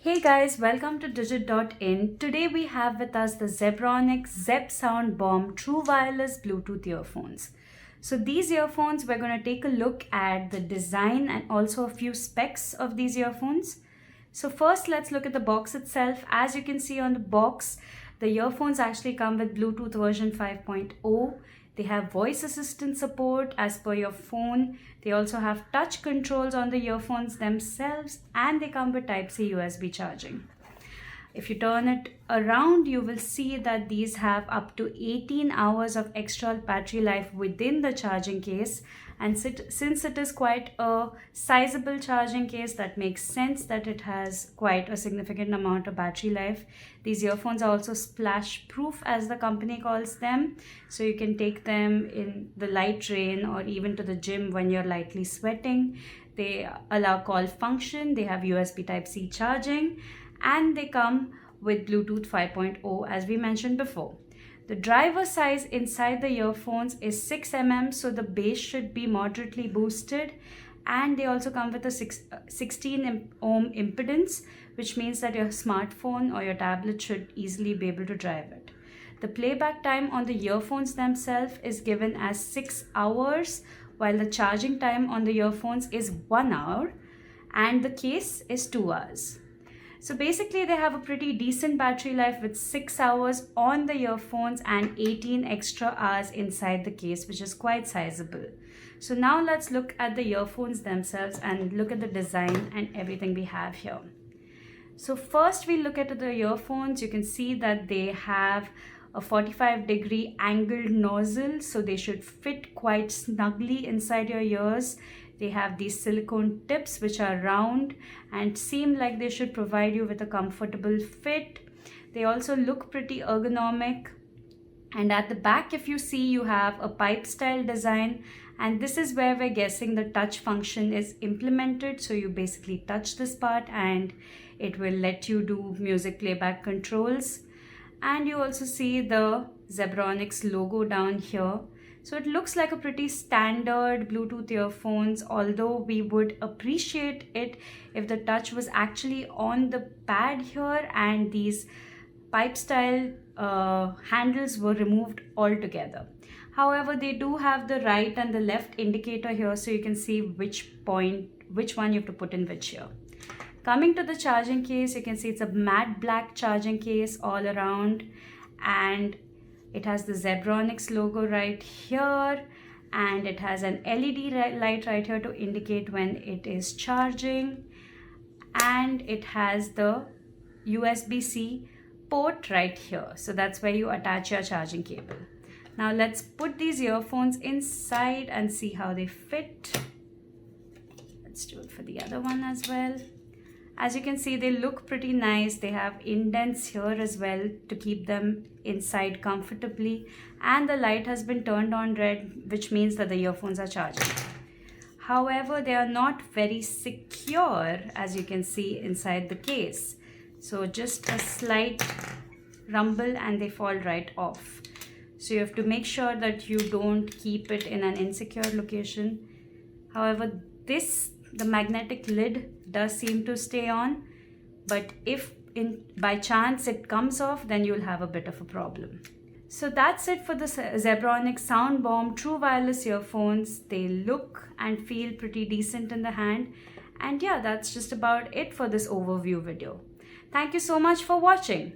Hey guys, welcome to Digit.in. Today we have with us the ZEBRONICS ZEB Sound Bomb True Wireless Bluetooth earphones. So these earphones, we're going to take a look at the design and also a few specs of these earphones. So first, let's look at the box itself. As you can see on the box, the earphones actually come with Bluetooth version 5.0. They have voice assistant support as per your phone. They also have touch controls on the earphones themselves, and they come with Type-C USB charging. If you turn it around, you will see that these have up to 18 hours of extra battery life within the charging case. And since it is quite a sizable charging case, that makes sense that it has quite a significant amount of battery life. These earphones are also splash proof, as the company calls them. So you can take them in the light rain or even to the gym when you're lightly sweating. They allow call function, they have USB Type-C charging, and they come with Bluetooth 5.0 as we mentioned before. The driver size inside the earphones is 6 mm, so the bass should be moderately boosted, and they also come with a 16 ohm impedance, which means that your smartphone or your tablet should easily be able to drive it. The playback time on the earphones themselves is given as 6 hours, while the charging time on the earphones is 1 hour, and the case is 2 hours. So basically they have a pretty decent battery life with 6 hours on the earphones and 18 extra hours inside the case, which is quite sizable. So now let's look at the earphones themselves and look at the design and everything we have here. So first we look at the earphones. You can see that they have a 45-degree angled nozzle, so they should fit quite snugly inside your ears. They have these silicone tips which are round and seem like they should provide you with a comfortable fit. They also look pretty ergonomic. And at the back, if you see, you have a pipe style design, and this is where we're guessing the touch function is implemented. So you basically touch this part and it will let you do music playback controls. And you also see the ZEBRONICS logo down here. So it looks like a pretty standard Bluetooth earphones, although we would appreciate it if the touch was actually on the pad here and these pipe style handles were removed altogether. However, they do have the right and the left indicator here, so you can see which one you have to put in which ear. Coming to the charging case, you can see it's a matte black charging case all around, and it has the ZEBRONICS logo right here, and it has an LED light right here to indicate when it is charging, and it has the USB-C port right here. So that's where you attach your charging cable. Now let's put these earphones inside and see how they fit. Let's do it for the other one as well. As you can see, they look pretty nice. They have indents here as well to keep them inside comfortably. And the light has been turned on red, which means that the earphones are charging. However, they are not very secure, as you can see inside the case. So just a slight rumble and they fall right off. So you have to make sure that you don't keep it in an insecure location. However, the magnetic lid does seem to stay on, but if by chance it comes off, then you'll have a bit of a problem. So that's it for the ZEBRONICS Sound Bomb True Wireless earphones. They look and feel pretty decent in the hand. And yeah, that's just about it for this overview video. Thank you so much for watching.